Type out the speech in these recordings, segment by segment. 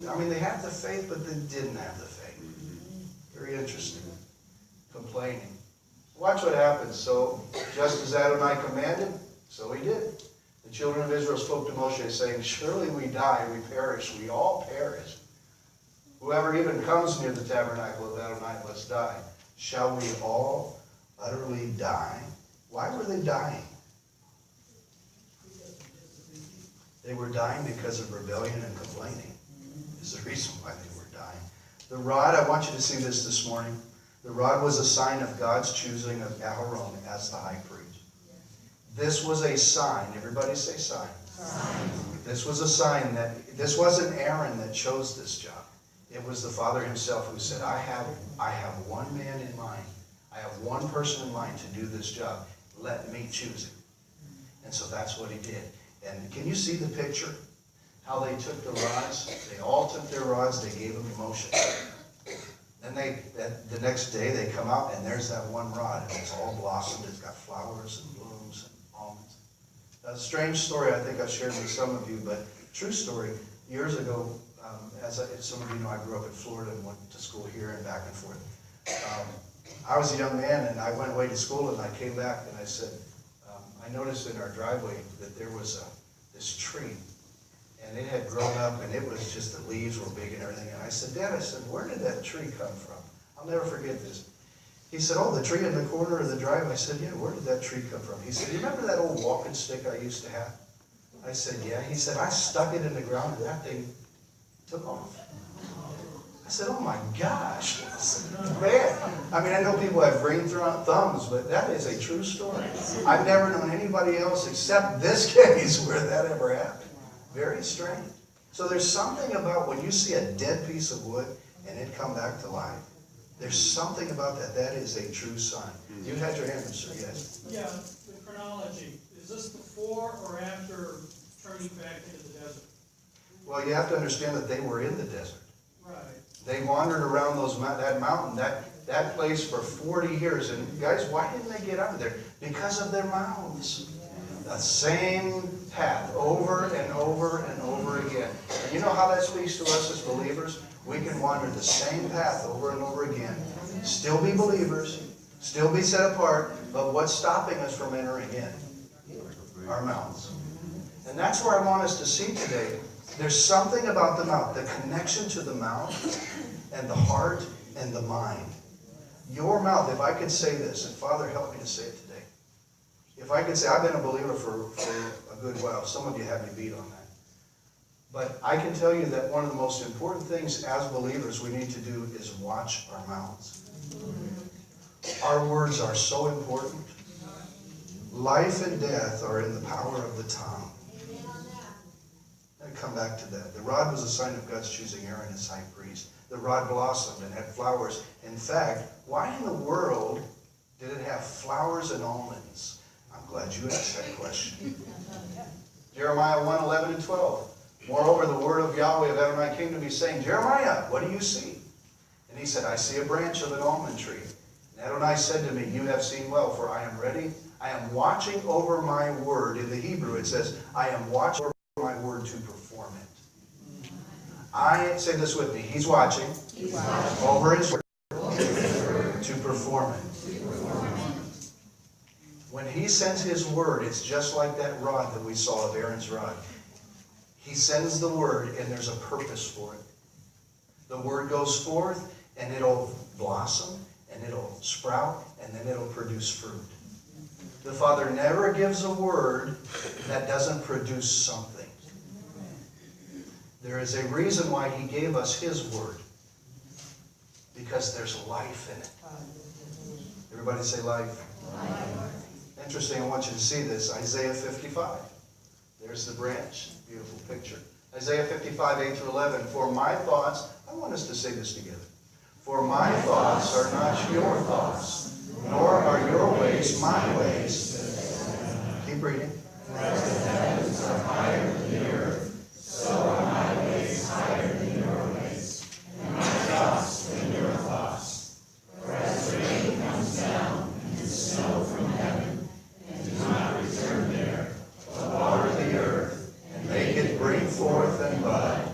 I mean, they had the faith, but they didn't have the faith. Very interesting. Complaining. Watch what happens. So, just as Adonai commanded, so he did. The children of Israel spoke to Moshe, saying, surely we die, we perish, we all perish. Whoever even comes near the tabernacle of Adonai must die. Shall we all utterly die? Why were they dying? They were dying because of rebellion and complaining. Is the reason why they were dying. The rod, I want you to see this morning. The rod was a sign of God's choosing of Aaron as the high priest. This was a sign. Everybody say sign. Sign. This was a sign that this wasn't Aaron that chose this job. It was the Father himself who said, I have one man in mind. I have one person in mind to do this job. Let me choose him. And so that's what he did. And can you see the picture? How they took the rods? They all took their rods. They gave them to Moshe. And the next day they come out and there's that one rod. And it's all blossomed. It's got flowers and blooms and almonds. A strange story I think I've shared with some of you, but true story. Years ago, as some of you know, I grew up in Florida and went to school here and back and forth. I was a young man and I went away to school and I came back and I said, I noticed in our driveway that there was this tree. And it had grown up, and it was just, the leaves were big and everything. And I said, Dad, where did that tree come from? I'll never forget this. He said, oh, the tree in the corner of the drive. I said, yeah, where did that tree come from? He said, you remember that old walking stick I used to have? I said, yeah. He said, I stuck it in the ground, and that thing took off. I said, oh my gosh, man. I mean, I know people have green thumbs, but that is a true story. I've never known anybody else except this case where that ever happened. Very strange. So there's something about when you see a dead piece of wood and it come back to life. There's something about that. That is a true sign. You had your hand up, sir. Yes. Yeah, the chronology. Is this before or after turning back into the desert? Well, you have to understand that they were in the desert. Right. They wandered around that mountain, that place for 40 years. And guys, why didn't they get out of there? Because of their mouths. The same path over and over and over again. And you know how that speaks to us as believers? We can wander the same path over and over again. Still be believers, still be set apart, but what's stopping us from entering in? Our mouths. And that's where I want us to see today. There's something about the mouth, the connection to the mouth and the heart and the mind. Your mouth, if I could say this, and Father help me to say it today. If I could say, I've been a believer for a good while. Some of you have me beat on that. But I can tell you that one of the most important things as believers we need to do is watch our mouths. Our words are so important. Life and death are in the power of the tongue. I'll come back to that. The rod was a sign of God's choosing Aaron as high priest. The rod blossomed and had flowers. In fact, why in the world did it have flowers and almonds? I'm glad you asked that question. Jeremiah 1, 11 and 12. Moreover, the word of Yahweh of Adonai came to me, saying, Jeremiah, what do you see? And he said, I see a branch of an almond tree. And Adonai said to me, you have seen well, for I am ready. I am watching over my word. In the Hebrew it says, I am watching over my word to perform it. I say this with me. He's watching over his word to perform it. When he sends his word, it's just like that rod that we saw of Aaron's rod. He sends the word and there's a purpose for it. The word goes forth and it'll blossom and it'll sprout and then it'll produce fruit. The Father never gives a word that doesn't produce something. There is a reason why he gave us his word. Because there's life in it. Everybody say life. Interesting, I want you to see this. Isaiah 55. There's the branch. Beautiful picture. Isaiah 55, 8 through 11. For my thoughts, I want us to say this together. For my thoughts are not your thoughts, nor are your ways my ways. Keep reading. For as the heavens are higher than the earth, so are my ways higher than your ways, and my thoughts than your thoughts. For as the rain comes down and the snow from heaven, and does not return there, but water the earth, and make it bring forth and bud,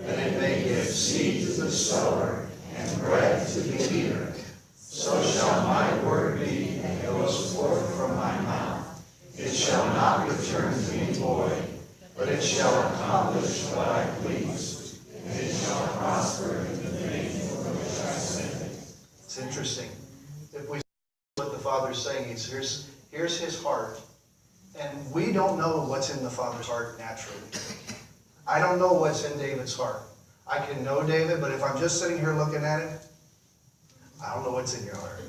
that it may seed to the sower, and bread to the eater. So shall my word be that goes forth from my mouth. It shall not return to me void, but it shall accomplish what I please, and it shall prosper in the thing for which I sent it. It's interesting. If we see what the Father's saying, here's his heart. And we don't know what's in the Father's heart naturally. I don't know what's in David's heart. I can know David, but if I'm just sitting here looking at it, I don't know what's in your heart.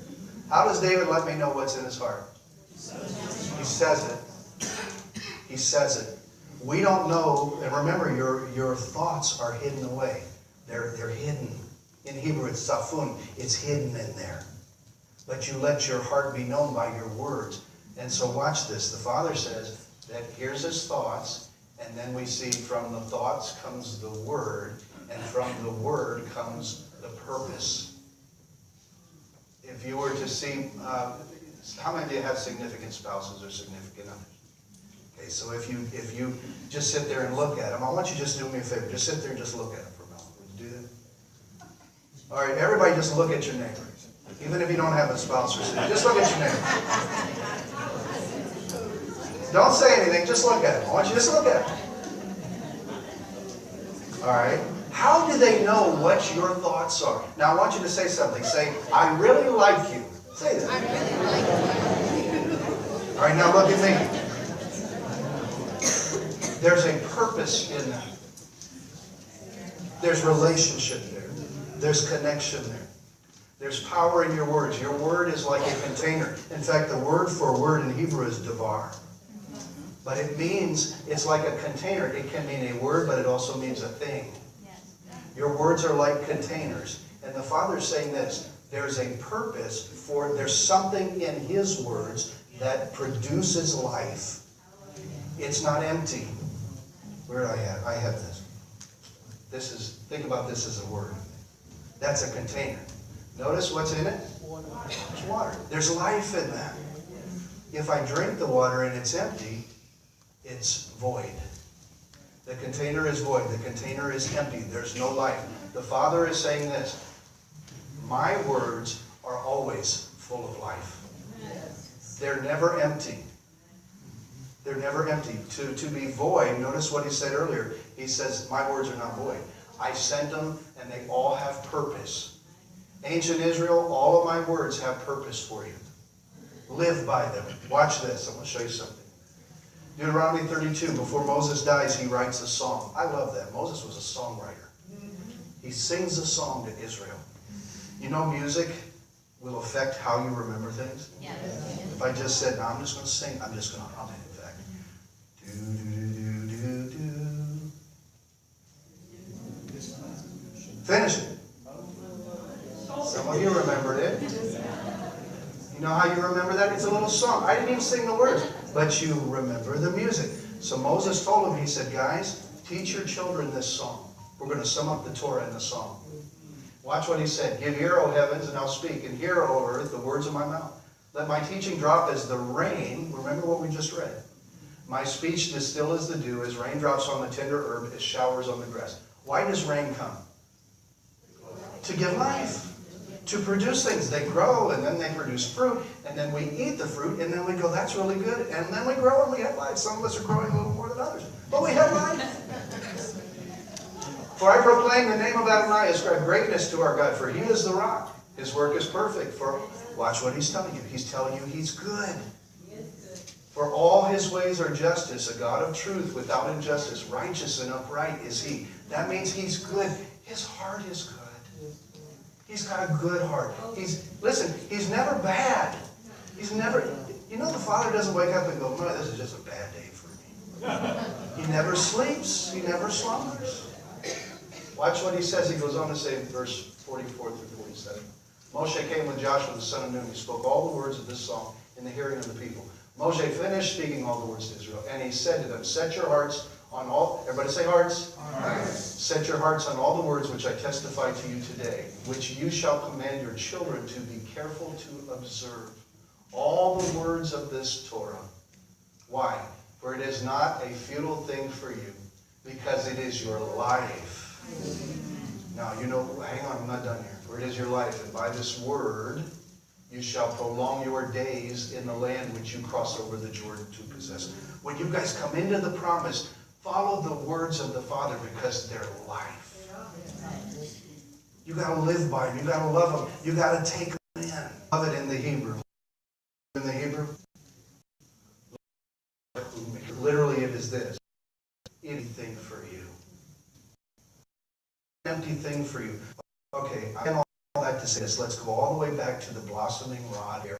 How does David let me know what's in his heart? He says it. He says it. We don't know, and remember, your thoughts are hidden away. They're hidden. In Hebrew, it's safun. It's hidden in there. But you let your heart be known by your words. And so watch this. The Father says that here's his thoughts, and then we see from the thoughts comes the word, and from the word comes the purpose. If you were to see, how many of you have significant spouses or significant others? Okay, so if you just sit there and look at them, I want you to just do me a favor. Just sit there and just look at them for a moment. Would you do that? All right, everybody just look at your neighbor. Even if you don't have a spouse or something, just look at your neighbor. Don't say anything, just look at him. I want you to just look at him. All right? How do they know what your thoughts are? Now, I want you to say something. Say, I really like you. Say that. I really like you. All right, now look at me. There's a purpose in that. There's relationship there. There's connection there. There's power in your words. Your word is like a container. In fact, the word for word in Hebrew is davar. But it means, it's like a container. It can mean a word, but it also means a thing. Your words are like containers. And the Father's saying this, there's a purpose there's something in his words that produces life. It's not empty. Where do I have? I have this. Think about this as a word. That's a container. Notice what's in it? It's water. There's life in that. If I drink the water and it's empty, it's void. The container is void. The container is empty. There's no life. The Father is saying this. My words are always full of life. They're never empty. They're never empty. To be void, notice what he said earlier. He says, my words are not void. I sent them and they all have purpose. Ancient Israel, all of my words have purpose for you. Live by them. Watch this. I'm going to show you something. Deuteronomy 32, before Moses dies, he writes a song. I love that. Moses was a songwriter. He sings a song to Israel. You know, music will affect how you remember things. Yeah. If I just said, now I'm just going to sing, I'm just going to hum it, in fact. Do, do, do, do, do. Finish it. Some of you remembered it. You know how you remember that? It's a little song. I didn't even sing the words, but you remember the music. So Moses told him, he said, guys, teach your children this song. We're going to sum up the Torah in the song. Watch what he said. Give ear, O heavens, and I'll speak, and hear, O earth, the words of my mouth. Let my teaching drop as the rain. Remember what we just read. My speech distill as the dew, as raindrops on the tender herb, as showers on the grass. Why does rain come? To give life. To produce things. They grow, and then they produce fruit, and then we eat the fruit, and then we go, that's really good. And then we grow, and we have life. Some of us are growing a little more than others, but we have life. For I proclaim the name of Adonai, ascribe greatness to our God, for he is the rock. His work is perfect. For watch what he's telling you. He's telling you he's good. For all his ways are justice, a God of truth without injustice. Righteous and upright is he. That means he's good. His heart is good. He's got a good heart. Listen, he's never bad. He's never, you know, the Father doesn't wake up and go, no, this is just a bad day for me. He never sleeps. He never slumbers. Watch what he says. He goes on to say in verse 44 through 47. Moshe came with Joshua the son of Nun. He spoke all the words of this song in the hearing of the people. Moshe finished speaking all the words to Israel, and he said to them, set your hearts on all, everybody say hearts. Hearts. Set your hearts on all the words which I testify to you today, which you shall command your children to be careful to observe. All the words of this Torah. Why? For it is not a futile thing for you, because it is your life. Now, you know, hang on, I'm not done here. Word is your life, and by this word you shall prolong your days in the land which you cross over the Jordan to possess. When you guys come into the promise, follow the words of the Father because they're life. You got to live by them. You got to love them. You got to take them in. Love it in the Hebrew. In the Hebrew, literally it is this. Anything for you. Empty thing for you. Okay, I have all that to say this. Let's go all the way back to the blossoming rod here.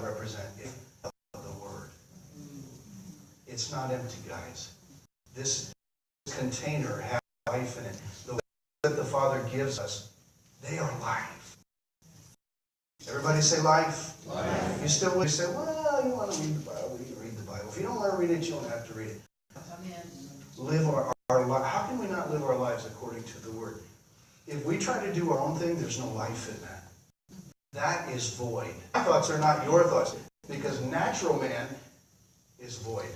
Represent the word. It's not empty, guys. This container has life in it. The way that the Father gives us, they are life. Everybody say life. Life. You still would say, well, you want to read the Bible, you can read the Bible. If you don't want to read it, you don't have to read it. Live our life. How can we not live our lives according to the Word? If we try to do our own thing, there's no life in that. That is void. My thoughts are not your thoughts, because natural man is void.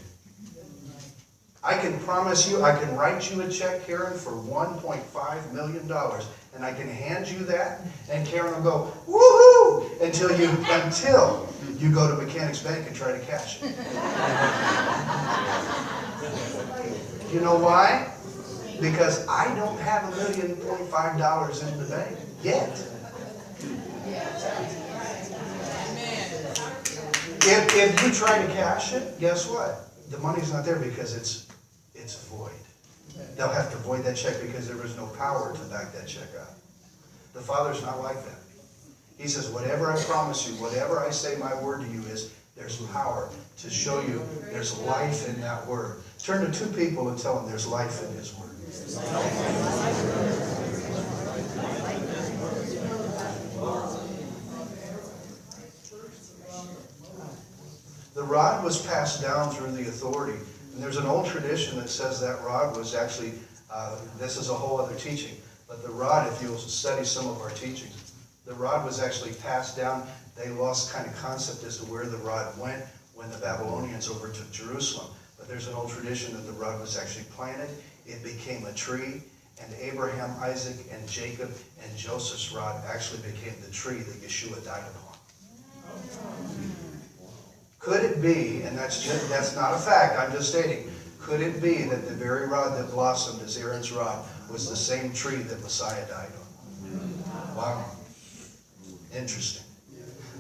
I can promise you, I can write you a check, Karen, for $1.5 million, and I can hand you that, and Karen will go, woohoo, until you go to Mechanics Bank and try to cash it. You know why? Because I don't have $1.5 million in the bank yet. If you try to cash it, guess what? The money's not there because it's void. They'll have to void that check because there was no power to back that check up. The Father's not like that. He says, whatever I promise you, whatever I say my word to you is, there's power to show you there's life in that word. Turn to two people and tell them there's life in his word. The rod was passed down through the authority. And there's an old tradition that says that rod was actually, this is a whole other teaching, but the rod, if you'll study some of our teachings, the rod was actually passed down. They lost kind of concept as to where the rod went when the Babylonians overtook Jerusalem. But there's an old tradition that the rod was actually planted. It became a tree, and Abraham, Isaac, and Jacob, and Joseph's rod actually became the tree that Yeshua died upon. Could it be, and that's not a fact, I'm just stating, could it be that the very rod that blossomed as Aaron's rod was the same tree that Messiah died on? Wow. Interesting.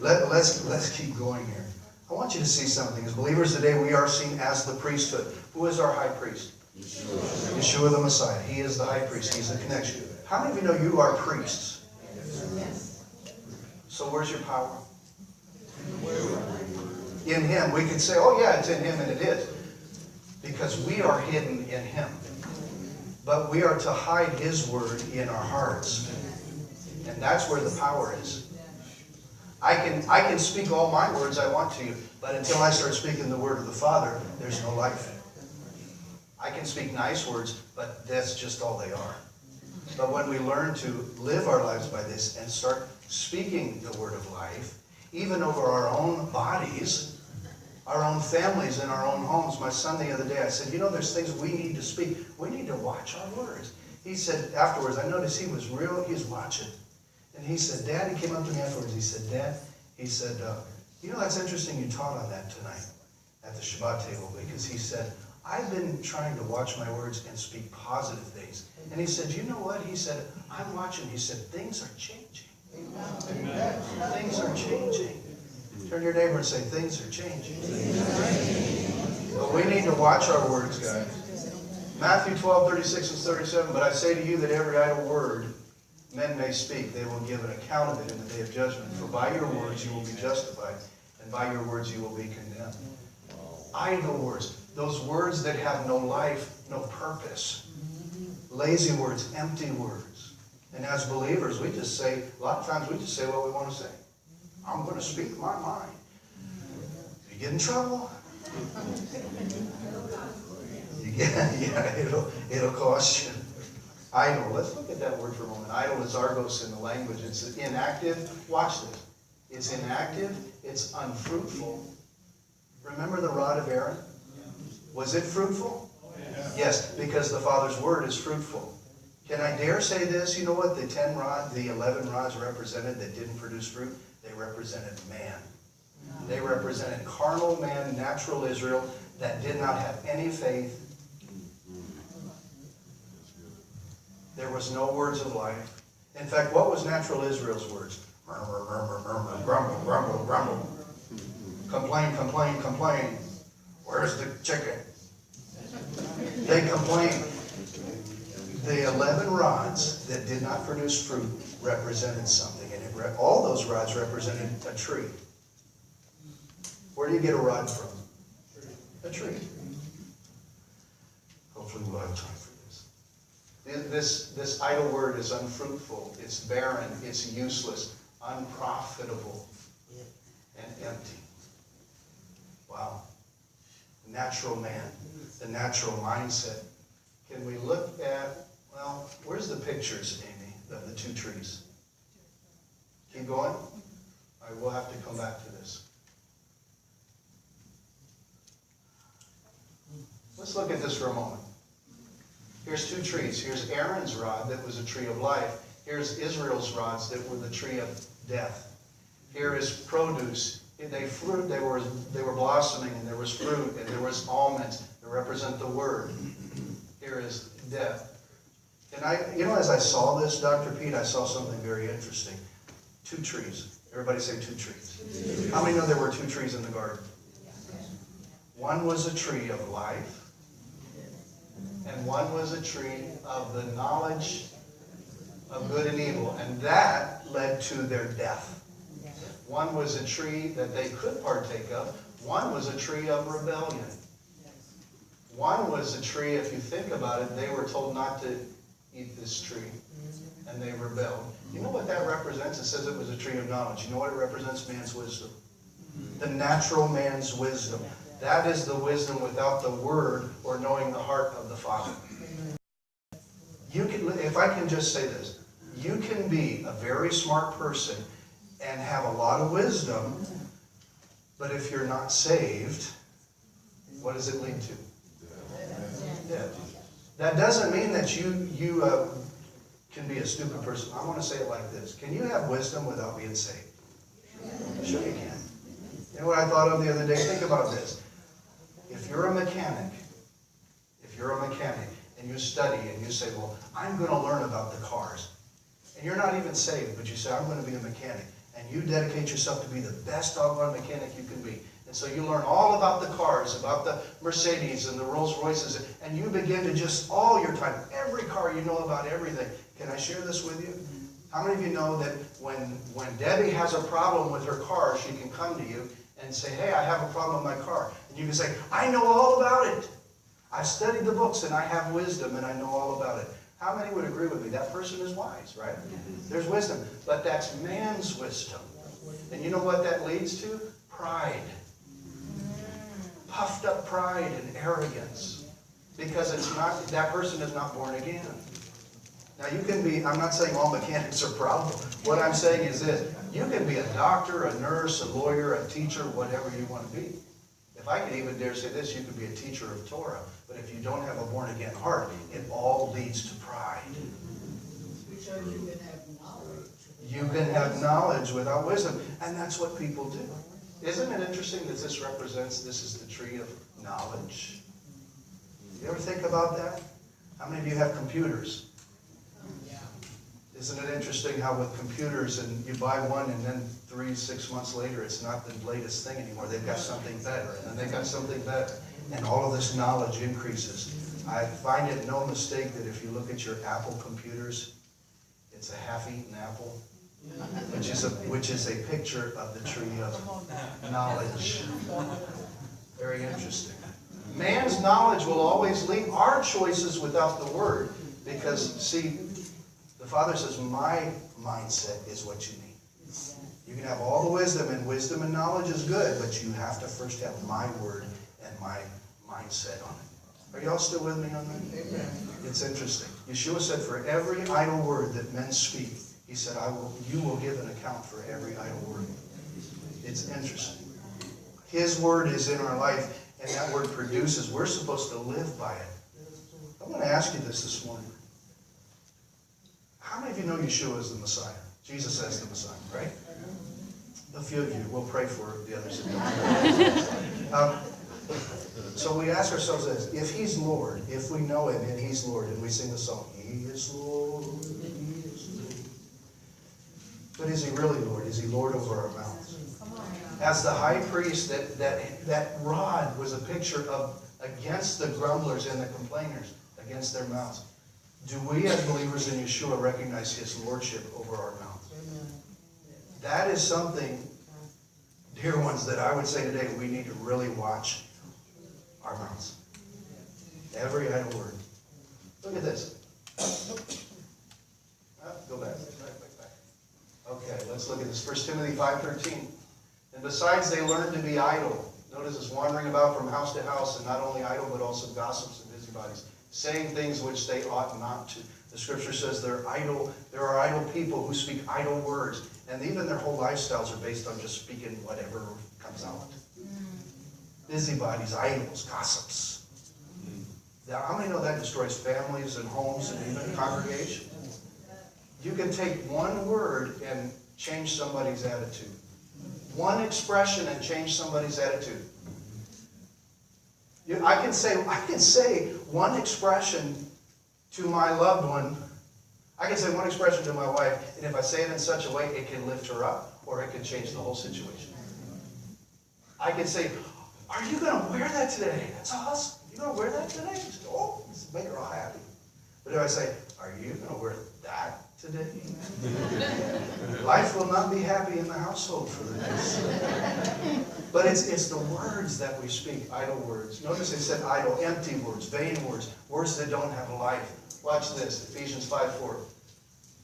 Let's keep going here. I want you to see something. As believers today, we are seen as the priesthood. Who is our high priest? Yeshua the Messiah. He is the high priest. He's the connection. How many of you know you are priests? So where's your power? In him. We could say, oh yeah, it's in him, and it is. Because we are hidden in him. But we are to hide his word in our hearts. And that's where the power is. I can speak all my words I want to you, but until I start speaking the word of the Father, there's no life in it. I can speak nice words, but that's just all they are. But when we learn to live our lives by this and start speaking the word of life, even over our own bodies, our own families, and our own homes. My son the other day, I said, you know, there's things we need to speak. We need to watch our words. He said afterwards, I noticed he was watching. And he said, Dad, he came up to me afterwards, he said, Dad, he said, you know, that's interesting you taught on that tonight at the Shabbat table, because he said, I've been trying to watch my words and speak positive things. And he said, you know what? He said, I'm watching. He said, things are changing. Amen. Things are changing. Turn to your neighbor and say, things are changing. But we need to watch our words, guys. Matthew 12:36 and 37, but I say to you that every idle word men may speak, they will give an account of it in the day of judgment. For by your words you will be justified, and by your words you will be condemned. Idle words, those words that have no life, no purpose. Lazy words, empty words. And as believers, we just say, a lot of times we just say what we want to say. I'm going to speak my mind. If you get in trouble, it'll cost you. Idle. Let's look at that word for a moment. Idle is argos in the language. It's inactive. Watch this. It's inactive. It's unfruitful. Remember the rod of Aaron? Was it fruitful? Yes, because the Father's word is fruitful. Can I dare say this? You know what the 11 rods represented that didn't produce fruit? They represented man. They represented carnal man, natural Israel, that did not have any faith. There was no words of life. In fact, what was natural Israel's words? Murmur, murmur, murmur, grumble, grumble, grumble. Complain, complain, complain. Where's the chicken? They complained. The 11 rods that did not produce fruit represented something. And all those rods represented a tree. Where do you get a rod from? A tree. Hopefully we'll have time for this. This idle word is unfruitful. It's barren. It's useless. Unprofitable. And empty. Wow. The natural man. The natural mindset. Can we look at, well, where's the pictures, Amy, of the two trees? Keep going? All right, we'll have to come back to this. Let's look at this for a moment. Here's two trees. Here's Aaron's rod that was a tree of life. Here's Israel's rods that were the tree of death. Here is produce. They were blossoming, and there was fruit, and there was almonds that represent the word. Here is death. And as I saw this, Dr. Pete, I saw something very interesting. Two trees. Everybody say two trees. How many know there were two trees in the garden? One was a tree of life, and one was a tree of the knowledge of good and evil, and that led to their death. One was a tree that they could partake of. One was a tree of rebellion. One was a tree, if you think about it, they were told not to eat this tree, and they rebelled. You know what that represents? It says it was a tree of knowledge. You know what it represents? Man's wisdom. The natural man's wisdom. That is the wisdom without the word or knowing the heart of the Father. You can, if I can just say this, you can be a very smart person and have a lot of wisdom, but if you're not saved, what does it lead to? Death. That doesn't mean that you can be a stupid person. I want to say it like this. Can you have wisdom without being saved? Sure you can. You know what I thought of the other day? Think about this. If you're a mechanic, and you study and you say, well, I'm going to learn about the cars, and you're not even saved, but you say, I'm going to be a mechanic, and you dedicate yourself to be the best doggone mechanic you can be. And so you learn all about the cars, about the Mercedes and the Rolls Royces, and you begin to just all your time, every car you know about everything. Can I share this with you? How many of you know that when Debbie has a problem with her car, she can come to you and say, hey, I have a problem with my car. And you can say, I know all about it. I've studied the books and I have wisdom and I know all about it. How many would agree with me? That person is wise, right? There's wisdom. But that's man's wisdom. And you know what that leads to? Pride. Puffed up pride and arrogance. Because it's not, that person is not born again. Now you can be, I'm not saying all mechanics are proud. What I'm saying is this. You can be a doctor, a nurse, a lawyer, a teacher, whatever you want to be. If I could even dare say this, you could be a teacher of Torah. But if you don't have a born-again heart, it all leads to pride. Because you can have knowledge. You can have knowledge without wisdom. And that's what people do. Isn't it interesting that this represents, this is the tree of knowledge? You ever think about that? How many of you have computers? Isn't it interesting how with computers, and you buy one and then 3-6 months later, it's not the latest thing anymore. They've got something better, and then they've got something better. And all of this knowledge increases. I find it no mistake that if you look at your Apple computers, it's a half-eaten apple, which is a picture of the tree of knowledge. Very interesting. Man's knowledge will always lead our choices without the word. Because, see, the Father says, my mindset is what you need. You can have all the wisdom and knowledge is good, but you have to first have my word and my mindset on it. Are y'all still with me on that? Amen. It's interesting. Yeshua said, for every idle word that men speak, he said, you will give an account for every idle word. It's interesting. His word is in our life, and that word produces. We're supposed to live by it. I want to ask you this morning. How many of you know Yeshua is the Messiah? Jesus as the Messiah, right? A few of you. We'll pray for the others. So we ask ourselves this: if He's Lord, if we know Him and He's Lord, and we sing the song, He is Lord, He is Lord. But is He really Lord? Is He Lord over our mouths? As the high priest, that rod was a picture of against the grumblers and the complainers, against their mouths. Do we as believers in Yeshua recognize His lordship over our mouths? That is something, dear ones, that I would say today we need to really watch our mouths. Every idle word. Look at this. Go back. Okay, let's look at this. 1 Timothy 5:13. And besides, they learned to be idle. Notice it's wandering about from house to house, and not only idle, but also gossips and busybodies, saying things which they ought not to. The scripture says they're idle. There are idle people who speak idle words, and even their whole lifestyles are based on just speaking whatever comes out. Busybodies, idols, gossips. Now, how many know that destroys families and homes and even congregations? You can take one word and change somebody's attitude. One expression and change somebody's attitude. I can say one expression to my loved one. I can say one expression to my wife, and if I say it in such a way, it can lift her up, or it can change the whole situation. I can say, "Are you going to wear that today? That's awesome. You going to wear that today?" She said, "Oh, this will make her all happy." But if I say, "Are you going to wear that today?" Life will not be happy in the household for the next. But it's the words that we speak, idle words. Notice they said idle, empty words, vain words, words that don't have a life. Watch this, Ephesians 5:4.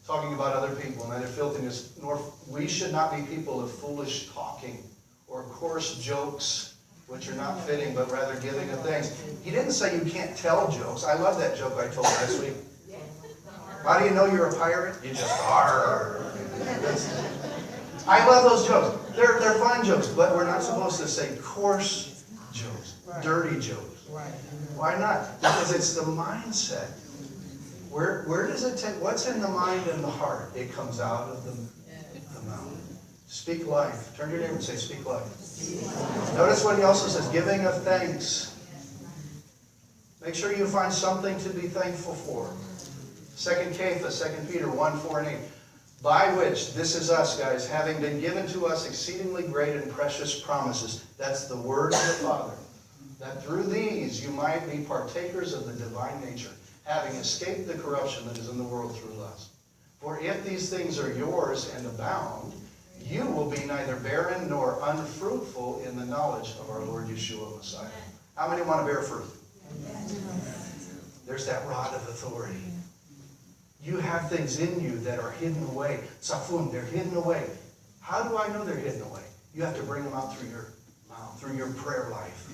Talking about other people, neither filthiness, nor we should not be people of foolish talking or coarse jokes, which are not fitting, but rather giving of thanks. He didn't say you can't tell jokes. I love that joke I told last week. How do you know you're a pirate? You just are. I love those jokes. They're fun jokes, but we're not supposed to say coarse jokes, dirty jokes. Why not? Because it's the mindset. Where does it take? What's in the mind and the heart? It comes out of the mouth. Speak life. Turn to your neighbor and say, "Speak life." Notice what he also says: giving of thanks. Make sure you find something to be thankful for. 2 Peter 1:4-8. By which, this is us, guys, having been given to us exceedingly great and precious promises. That's the word of the Father. That through these you might be partakers of the divine nature, having escaped the corruption that is in the world through lust. For if these things are yours and abound, you will be neither barren nor unfruitful in the knowledge of our Lord Yeshua Messiah. How many want to bear fruit? There's that rod of authority. You have things in you that are hidden away. Safun, they're hidden away. How do I know they're hidden away? You have to bring them out through your mouth, through your prayer life.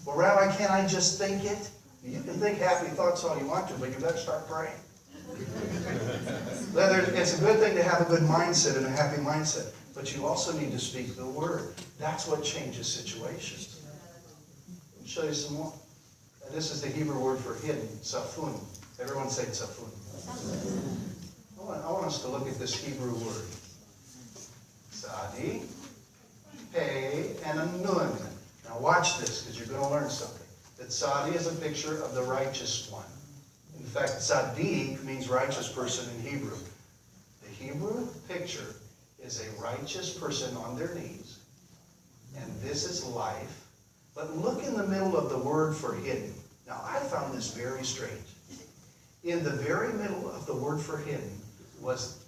Well, Rabbi, can't I just think it? You can think happy thoughts all you want to, but you better start praying. It's a good thing to have a good mindset and a happy mindset, but you also need to speak the word. That's what changes situations. Let me show you some more. And this is the Hebrew word for hidden, safun. Everyone say safun. I want us to look at this Hebrew word. Sadi, pei, and a nun. Now watch this, because you're going to learn something. That Sadi is a picture of the righteous one. In fact, Sadiq means righteous person in Hebrew. The Hebrew picture is a righteous person on their knees. And this is life. But look in the middle of the word for hidden. Now, I found this very strange. In the very middle of the word for hidden was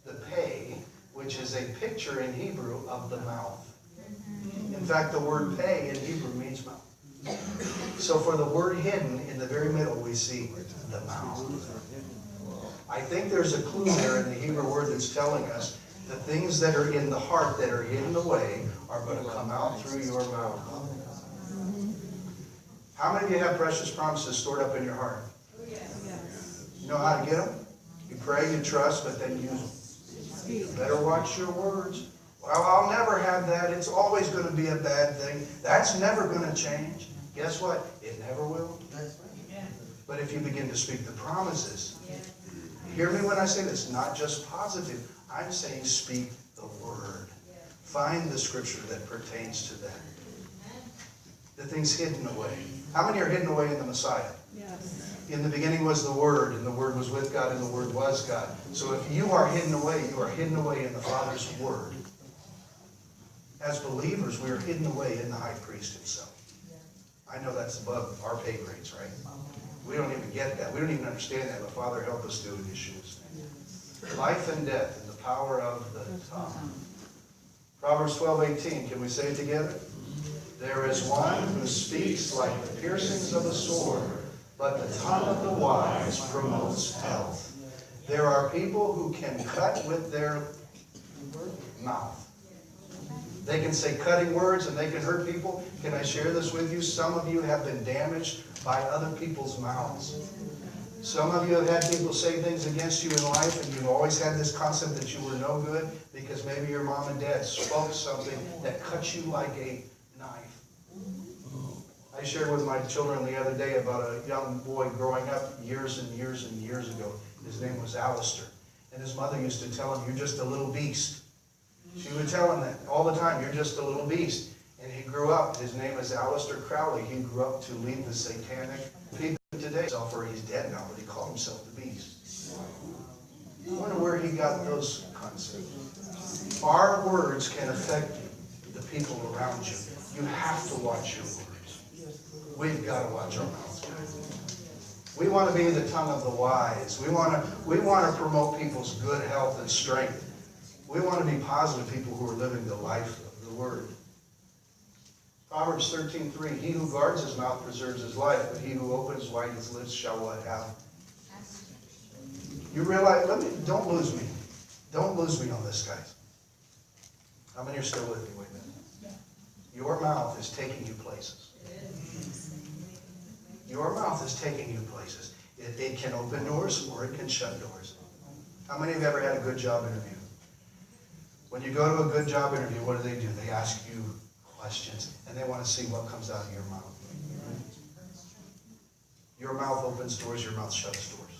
the pei, which is a picture in Hebrew of the mouth. In fact, the word pei in Hebrew means mouth. So for the word hidden, in the very middle, we see the mouth. I think there's a clue there in the Hebrew word that's telling us the things that are in the heart that are hidden away are going to come out through your mouth. How many of you have precious promises stored up in your heart? You know how to get them? You pray, you trust, but then you better watch your words. Well, I'll never have that. It's always going to be a bad thing. That's never going to change. Guess what? It never will. But if you begin to speak the promises, Hear me when I say this, not just positive. I'm saying speak the word. Find the scripture that pertains to that. The things hidden away. How many are hidden away in the Messiah? Yes. In the beginning was the Word, and the Word was with God, and the Word was God. So if you are hidden away, you are hidden away in the Father's Word. As believers, we are hidden away in the high priest himself. I know that's above our pay grades, right? We don't even get that. We don't even understand that, but Father, help us do it in Yeshua's name. Life and death in the power of the tongue. Proverbs 12:18. Can we say it together? There is one who speaks like the piercings of a sword, but the tongue of the wise promotes health. There are people who can cut with their mouth. They can say cutting words and they can hurt people. Can I share this with you? Some of you have been damaged by other people's mouths. Some of you have had people say things against you in life, and you've always had this concept that you were no good because maybe your mom and dad spoke something that cut you like a knife. I shared with my children the other day about a young boy growing up years and years and years ago. His name was Alistair. And his mother used to tell him, "You're just a little beast." She would tell him that all the time, "You're just a little beast." And he grew up, his name is Alistair Crowley. He grew up to lead the satanic people today. Or he's dead now, but he called himself the beast. I wonder where he got those concepts. Our words can affect the people around you. You have to watch your words. We've got to watch our mouths. We want to be the tongue of the wise. We want to promote people's good health and strength. We want to be positive people who are living the life of the Word. Proverbs 13:3. He who guards his mouth preserves his life, but he who opens wide his lips shall what have? You realize, don't lose me. Don't lose me on this, guys. How many are still with me? Wait a minute. Your mouth is taking you places. Your mouth is taking you places. It can open doors or it can shut doors. How many have ever had a good job interview? When you go to a good job interview, what do? They ask you questions, and they want to see what comes out of your mouth. Your mouth opens doors, your mouth shuts doors.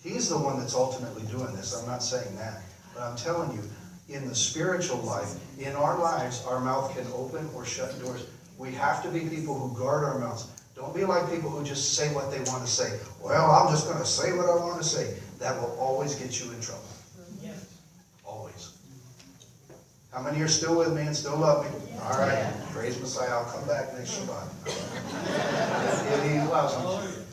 He's the one that's ultimately doing this. I'm not saying that. But I'm telling you, in the spiritual life, in our lives, our mouth can open or shut doors. We have to be people who guard our mouths. Don't be like people who just say what they want to say. Well, I'm just going to say what I want to say. That will always get you in trouble. Always. How many are still with me and still love me? All right. Praise Messiah. I'll come back next Shabbat. If he allows me.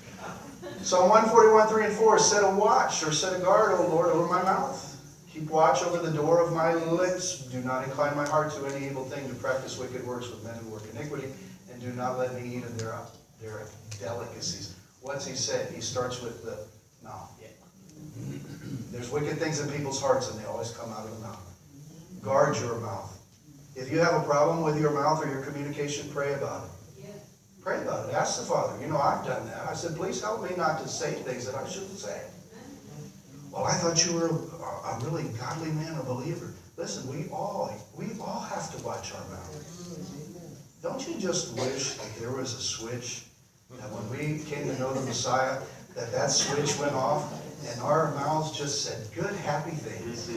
Psalm 141:3 and 4. Set a watch or set a guard, O Lord, over my mouth. Keep watch over the door of my lips. Do not incline my heart to any evil thing, to practice wicked works with men who work iniquity, and do not let me eat of their delicacies. What's he said? He starts with the mouth. There's wicked things in people's hearts, and they always come out of the mouth. Guard your mouth. If you have a problem with your mouth or your communication, pray about it. Pray about it. Ask the Father. I've done that. I said, please help me not to say things that I shouldn't say. Well, I thought you were a really godly man, a believer. Listen, we all have to watch our mouth. Don't you just wish that there was a switch, that when we came to know the Messiah, that switch went off and our mouths just said good, happy things.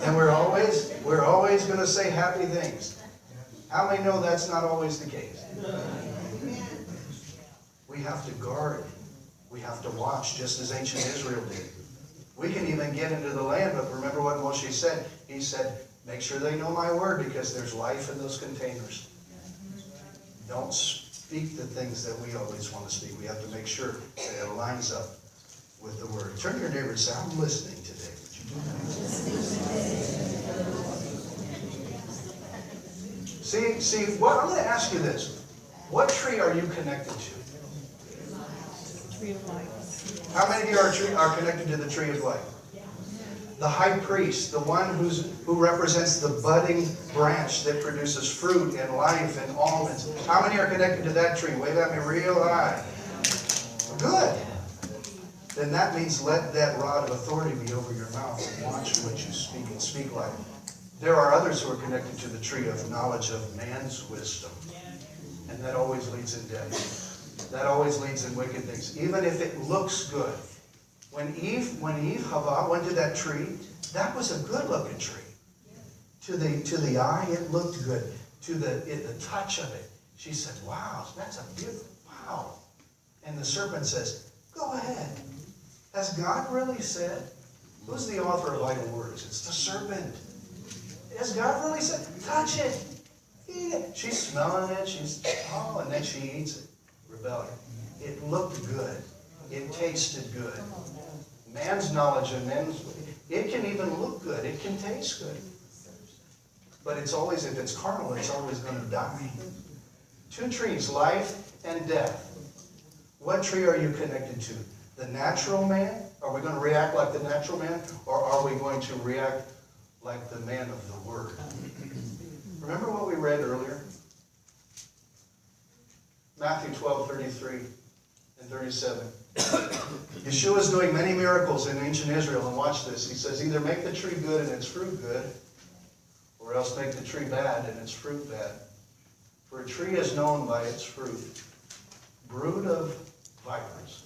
And we're always going to say happy things. How many know that's not always the case? We have to guard. We have to watch, just as ancient Israel did. We can even get into the land, but remember what Moshe said? He said, make sure they know my word, because there's life in those containers. Don't speak the things that we always want to speak. We have to make sure that it lines up with the word. Turn to your neighbor and say, I'm listening today. Would you do that? See, I'm going to ask you this. What tree are you connected to? Tree of life. How many of you are connected to the tree of life? The high priest, the one who represents the budding branch that produces fruit and life and almonds. How many are connected to that tree? Wave at me real high. Good. Then that means let that rod of authority be over your mouth and watch what you speak and speak life. There are others who are connected to the tree of knowledge of man's wisdom. And that always leads in death. That always leads in wicked things. Even if it looks good, When Eve, Hava, went to that tree, that was a good-looking tree. To the eye, it looked good. To the touch of it, she said, wow, that's a beautiful, wow. And the serpent says, go ahead. Has God really said? Who's the author of idle words? It's the serpent. Has God really said, touch it, eat it? She's smelling it, and then she eats it. Rebellion. It looked good. It tasted good. Man's knowledge and it can even look good. It can taste good. But it's always, if it's carnal, it's always going to die. Two trees, life and death. What tree are you connected to? The natural man? Are we going to react like the natural man? Or are we going to react like the man of the Word? Remember what we read earlier? Matthew 12:33 and 37. Yeshua is doing many miracles in ancient Israel, and watch this. He says, either make the tree good and its fruit good, or else make the tree bad and its fruit bad. For a tree is known by its fruit. Brood of vipers.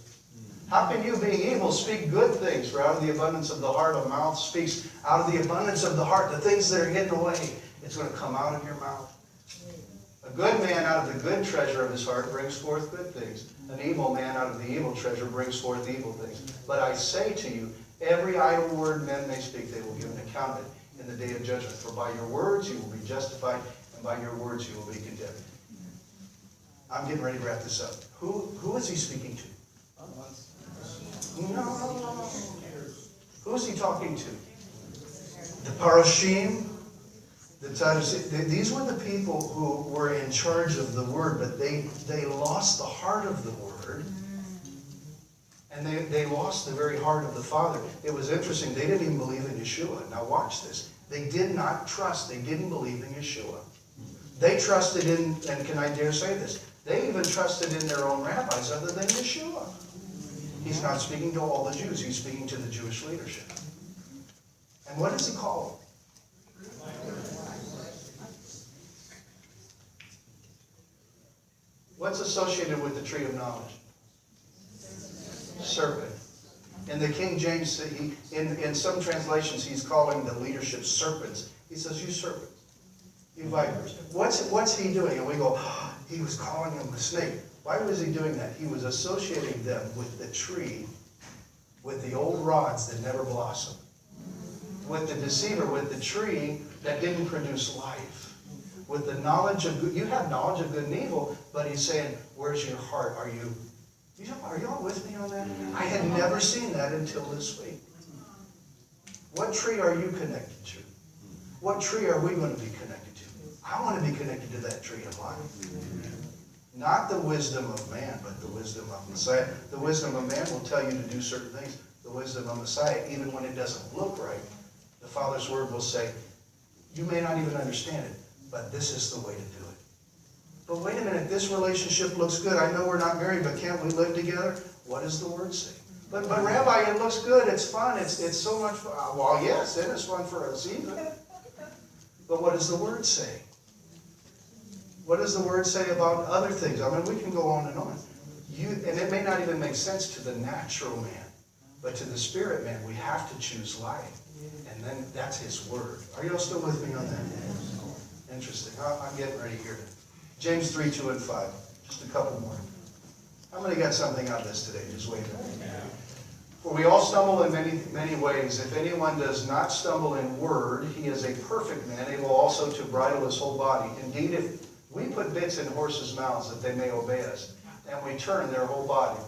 How can you, being evil, speak good things? For out of the abundance of the heart, a mouth speaks. Out of the abundance of the heart, the things that are hidden away, it's going to come out of your mouth. A good man out of the good treasure of his heart brings forth good things. An evil man out of the evil treasure brings forth evil things. But I say to you, every idle word men may speak, they will give an account of it in the day of judgment. For by your words you will be justified, and by your words you will be condemned. I'm getting ready to wrap this up. Who is he speaking to? No. Who is he talking to? The Paroshim, the Tzaddik. These were the people who were in charge of the Word, but they lost the heart of the Word. And they lost the very heart of the Father. It was interesting. They didn't even believe in Yeshua. Now watch this. They did not trust. They didn't believe in Yeshua. They trusted in, and can I dare say this? They even trusted in their own rabbis other than Yeshua. He's not speaking to all the Jews. He's speaking to the Jewish leadership. And what does he call them? What's associated with the tree of knowledge? Serpent. In the King James, in some translations, he's calling the leadership serpents. He says, you serpents, you vipers. What's he doing? And we go, oh, he was calling them a snake. Why was he doing that? He was associating them with the tree, with the old rods that never blossom, with the deceiver, with the tree that didn't produce life, with the knowledge of good. You have knowledge of good and evil, but he's saying, where's your heart? Are y'all with me on that? I had never seen that until this week. What tree are you connected to? What tree are we going to be connected to? I want to be connected to that tree of life. Not the wisdom of man, but the wisdom of Messiah. The wisdom of man will tell you to do certain things. The wisdom of Messiah, even when it doesn't look right, the Father's Word will say, you may not even understand it, but this is the way to do it. But wait a minute, this relationship looks good. I know we're not married, but can't we live together? What does the Word say? But Rabbi, it looks good. It's fun. It's so much fun. Well, yes, it is fun for us even. But what does the Word say? What does the Word say about other things? I mean, we can go on and on. And it may not even make sense to the natural man, but to the spirit man, we have to choose life. And then that's His Word. Are y'all still with me on that? Interesting. I'm getting ready here. James 3, 2, and 5. Just a couple more. How many got something out of this today? Just wait a minute. For we all stumble in many ways. If anyone does not stumble in word, he is a perfect man, able also to bridle his whole body. Indeed, if we put bits in horses' mouths that they may obey us, and we turn their whole body.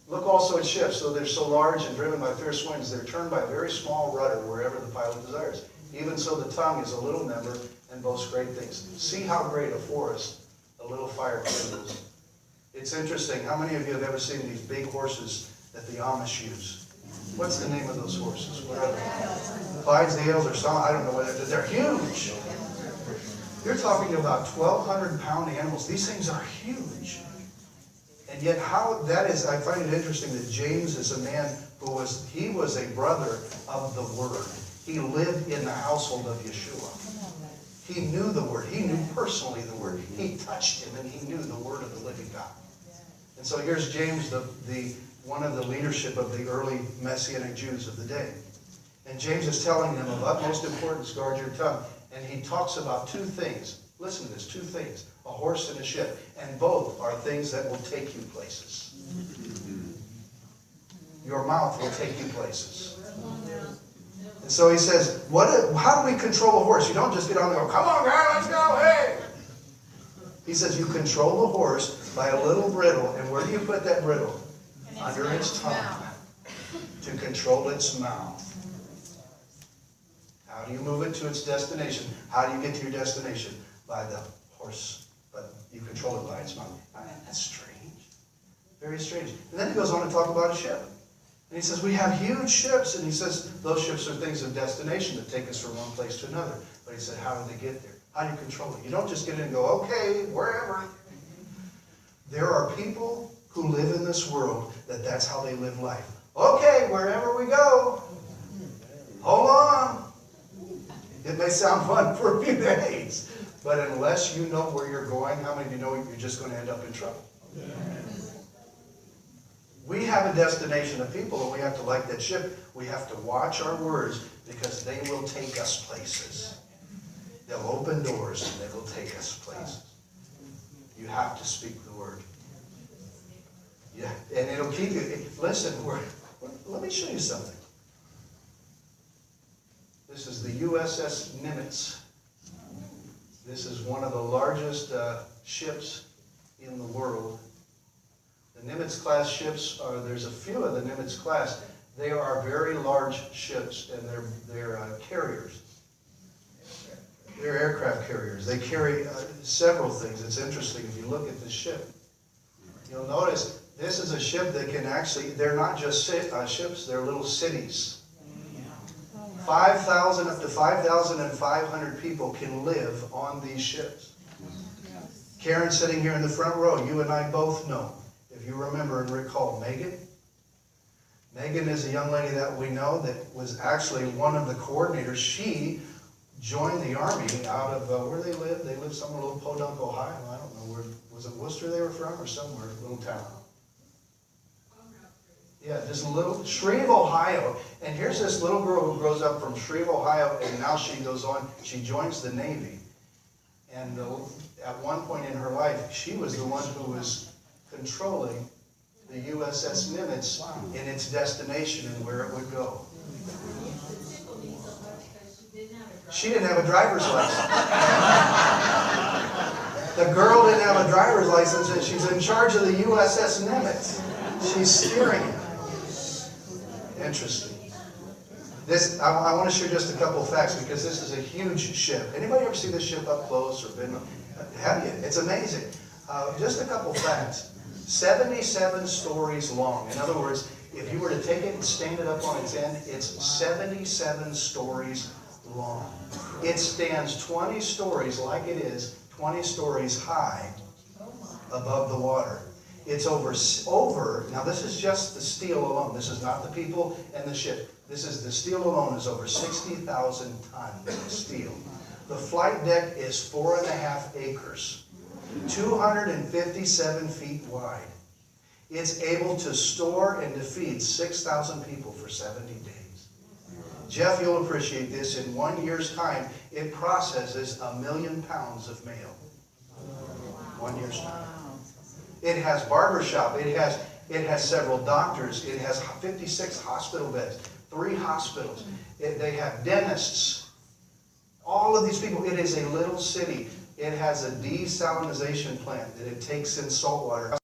Look also at ships, though they're so large and driven by fierce winds, they're turned by a very small rudder wherever the pilot desires. Even so, the tongue is a little member and boasts great things. See how great a forest a little fire kindles. It's interesting. How many of you have ever seen these big horses that the Amish use? What's the name of those horses? What are they? Clydesdales or some, I don't know whether they're huge. You're talking about 1,200-pound animals. These things are huge. And yet how that is, I find it interesting that James is a man who was a brother of the Word. He lived in the household of Yeshua. He knew the Word. He knew personally the Word. He touched Him and he knew the Word of the living God. And so here's James, the one of the leadership of the early Messianic Jews of the day. And James is telling them of utmost importance, guard your tongue. And he talks about two things. Listen to this, two things. A horse and a ship. And both are things that will take you places. Your mouth will take you places. And so he says, how do we control a horse? You don't just get on there and go, come on, guy, let's go, hey! He says you control the horse by a little bridle. And where do you put that bridle? Under its tongue. To control its mouth. How do you move it to its destination? How do you get to your destination? By the horse. But you control it by its mouth. That's strange. Very strange. And then he goes on to talk about a ship. And he says, we have huge ships. And he says, those ships are things of destination that take us from one place to another. But he said, how do they get there? How do you control it? You don't just get in and go, okay, wherever. There are people who live in this world that's how they live life. Okay, wherever we go. Hold on. It may sound fun for a few days. But unless you know where you're going, how many of you know you're just going to end up in trouble? We have a destination of people, and we have to, like that ship, we have to watch our words because they will take us places. They'll open doors and they will take us places. You have to speak the word. Yeah, and it'll keep you. Listen, let me show you something. This is the USS Nimitz. This is one of the largest ships in the world. The Nimitz class ships there's a few of the Nimitz class. They are very large ships, and they're carriers. They're aircraft carriers. They carry several things. It's interesting if you look at this ship. You'll notice this is a ship that can actually, they're not just ships, they're little cities. 5,000 up to 5,500 people can live on these ships. Karen sitting here in the front row, you and I both know. If you remember and recall Megan. Megan is a young lady that we know that was actually one of the coordinators. She joined the Army out of where they live. They live somewhere, little Podunk, Ohio. I don't know where, was it Worcester they were from or somewhere, little town? Yeah, just a little, Shreve, Ohio. And here's this little girl who grows up from Shreve, Ohio, and now she goes on, she joins the Navy. And at one point in her life, she was the one who was controlling the USS Nimitz in its destination and where it would go. She didn't have a driver's license. The girl didn't have a driver's license, and she's in charge of the USS Nimitz. She's steering it. Interesting. This, I want to share just a couple of facts because this is a huge ship. Anybody ever see this ship up close or been? Have you? It's amazing. Just a couple of facts. 77 stories long. In other words, if you were to take it and stand it up on its end, it's 77 stories long. It stands 20 stories like it is, 20 stories high above the water. It's over, now this is just the steel alone. This is not the people and the ship. This is the steel alone is over 60,000 tons of steel. The flight deck is 4.5 acres, 257 feet wide. It's able to store and to feed 6,000 people for 70 days. Jeff, you'll appreciate this. In 1 year's time, it processes 1 million pounds of mail. 1 year's time. It has barbershop. It has several doctors. It has 56 hospital beds, 3 hospitals. They have dentists. All of these people. It is a little city. It has a desalinization plant that it takes in salt water,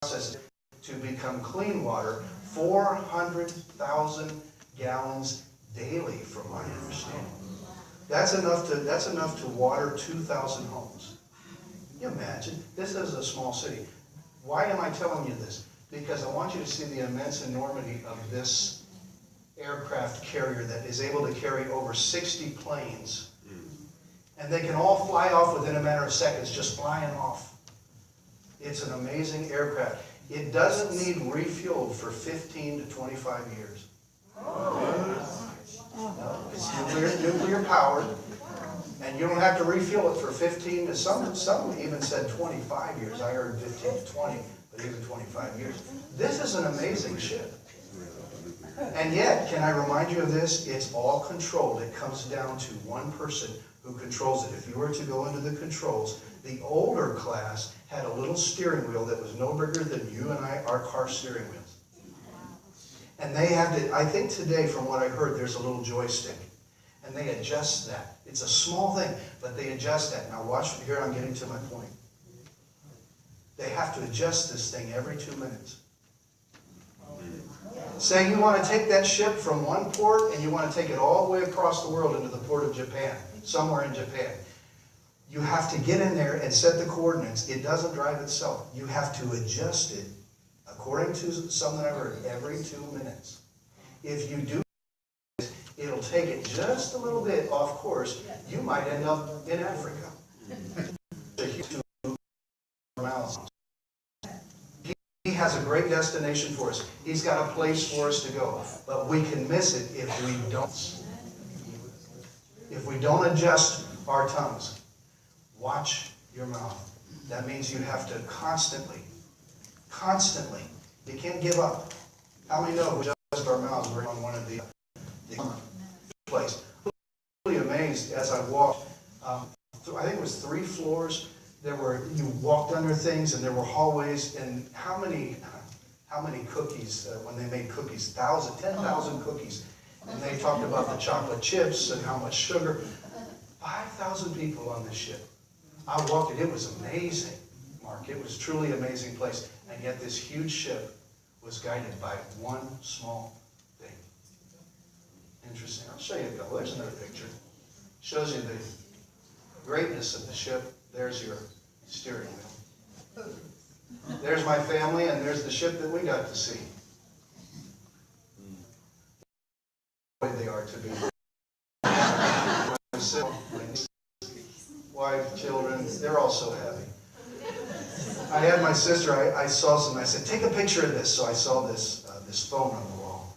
processes it to become clean water, 400,000 gallons daily, from my understanding. That's enough to water 2,000 homes. Can you imagine? This is a small city. Why am I telling you this? Because I want you to see the immense enormity of this aircraft carrier that is able to carry over 60 planes. And they can all fly off within a matter of seconds, just flying off. It's an amazing aircraft. It doesn't need refueled for 15 to 25 years. No, it's nuclear powered. And you don't have to refuel it for 15 to some even said 25 years. I heard 15 to 20, but even 25 years. This is an amazing ship. And yet, can I remind you of this? It's all controlled. It comes down to one person who controls it. If you were to go into the controls, the older class had a little steering wheel that was no bigger than you and our car steering wheels. And they have to, I think today, from what I heard, there's a little joystick. And they adjust that. It's a small thing, but they adjust that. Now watch, here I'm getting to my point. They have to adjust this thing every 2 minutes. Say you want to take that ship from one port and you want to take it all the way across the world into the port of Japan, somewhere in Japan. You have to get in there and set the coordinates. It doesn't drive itself. You have to adjust it, according to something I heard, every 2 minutes. If you do, it'll take it just a little bit off course. You might end up in Africa. He has a great destination for us. He's got a place for us to go. But we can miss it if we don't. If we don't adjust our tongues. Watch your mouth. That means you have to constantly, you can't give up. How many know we adjust our mouths? We're on one of the place. I'm really amazed as I walked. I think it was 3 floors. You walked under things, and there were hallways, and how many cookies, when they made cookies, 10,000 cookies, and they talked about the chocolate chips and how much sugar. 5,000 people on this ship. I walked it was amazing, Mark. It was truly an amazing place, and yet this huge ship was guided by one small thing. Interesting. I'll show you a couple. There's another picture. Shows you the greatness of the ship. There's your steering wheel. There's my family, and there's the ship that we got to see. The way they are to be. Wife, children, they're all so happy. I had my sister, I saw something, I said, take a picture of this. So I saw this phone on the wall.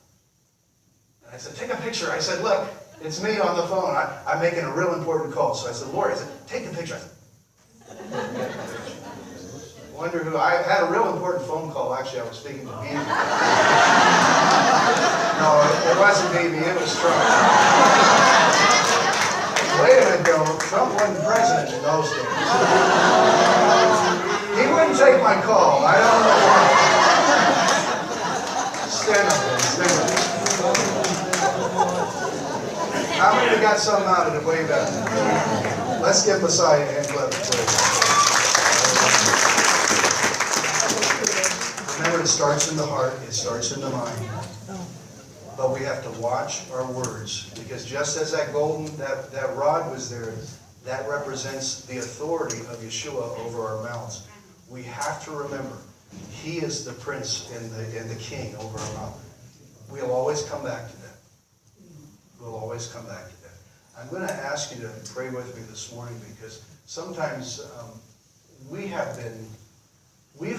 And I said, take a picture. I said, look, it's me on the phone. I'm making a real important call. So I said, Lori, I said, take a picture. I said, wonder who. I had a real important phone call. Actually, I was speaking to Bibi. No, it wasn't Bibi. It was Trump. Wait a minute, though. Trump wasn't president in those days. He wouldn't take my call. I don't know why. Stand up there. Stand up. How many got something out of it way back? Let's give Messiah a hand clap of praise. Remember, it starts in the heart. It starts in the mind. But we have to watch our words, because just as that rod was there, that represents the authority of Yeshua over our mouths. We have to remember, He is the Prince and the King over our mouth. We'll always come back to that. We'll always come back to that. I'm going to ask you to pray with me this morning, because sometimes we've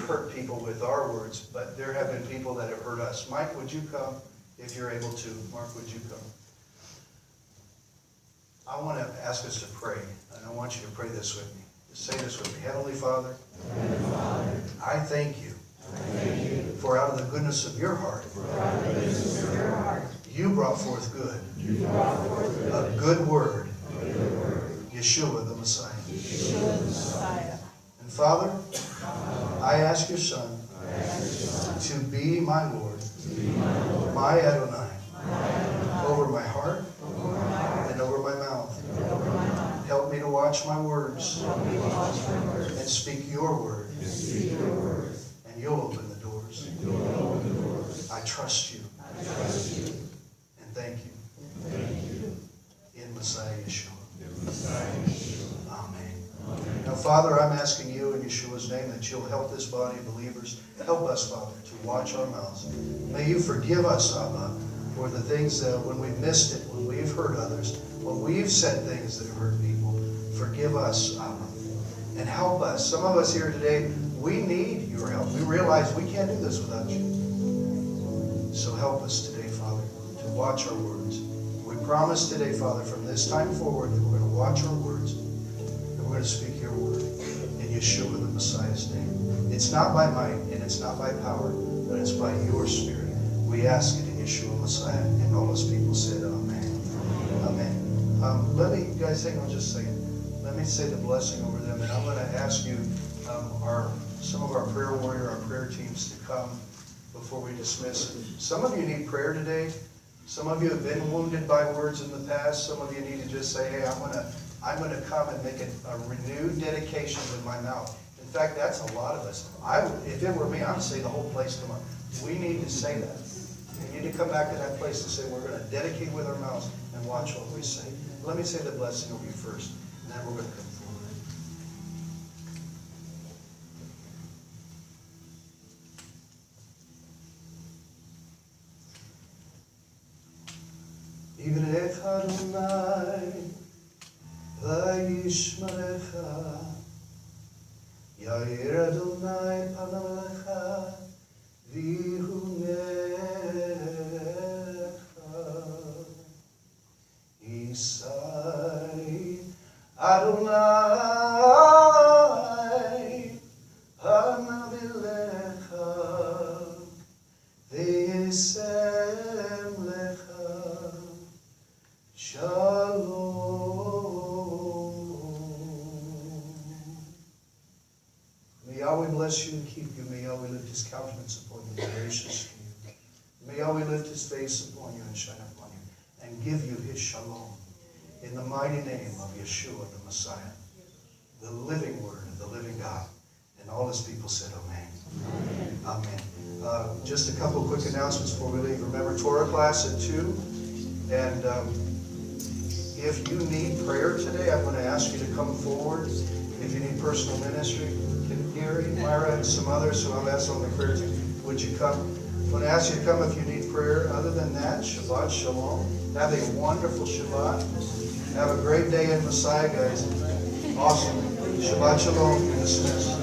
hurt people with our words, but there have been people that have hurt us. Mike, would you come? If you're able to. Mark, would you come? I want to ask us to pray, and I want you to pray this with me. Just say this with me. Heavenly Father, I thank you for out of the goodness of your heart, you brought forth good. A good word. Yeshua the Messiah. And Father, I ask your Son to be my Lord, my Adonai, over my heart and over my mouth. Help me to watch my words and speak your word, and you'll open the doors. I trust you and thank you in Messiah Yeshua. Amen. Now, Father, I'm asking you in Yeshua's name that you'll help this body of believers. Help us, Father, to watch our mouths. May you forgive us, Abba, for the things that when we missed it, when we've hurt others, when we've said things that have hurt people. Forgive us, Abba, and help us. Some of us here today, we need your help. We realize we can't do this without you. So help us today, Father, to watch our words. We promise today, Father, from this time forward that we're going to watch our words. We're going to speak your word in Yeshua the Messiah's name. It's not by might, and And it's not by power, but it's by your Spirit. We ask it in Yeshua Messiah. And all those people said, Amen. Amen. Let me, guys, hang on just a second. Let me say the blessing over them. And I'm going to ask you, some of our prayer warrior, our prayer teams to come before we dismiss. Some of you need prayer today. Some of you have been wounded by words in the past. Some of you need to just say, hey, I'm going to come and make a renewed dedication with my mouth. In fact, that's a lot of us. If it were me, I would say the whole place, come on. We need to say that. We need to come back to that place and say, we're going to dedicate with our mouths and watch what we say. Let me say the blessing over you first, and then we're going to come forward. Yivrecha Adonai, vayishmerecha, Yair Adonai panav lecha, vihunecha, Yisai Adonai panav lecha, v'yisem lecha, Shalom. May Yahweh bless you and keep you. May Yahweh lift his countenance upon you and be gracious to you. May Yahweh lift his face upon you and shine upon you and give you his shalom. In the mighty name of Yeshua, the Messiah, the living word of the living God. And all his people said, Amen. Amen. Just a couple quick announcements before we leave. Remember, Torah class at 2. And if you need prayer today, I'm going to ask you to come forward. If you need personal ministry, can Gary, Myra, and some others who I've asked on the prayer team, would you come? I'm going to ask you to come if you need prayer. Other than that, Shabbat Shalom. Have a wonderful Shabbat. Have a great day in Messiah, guys. Awesome. Shabbat Shalom. You're dismissed.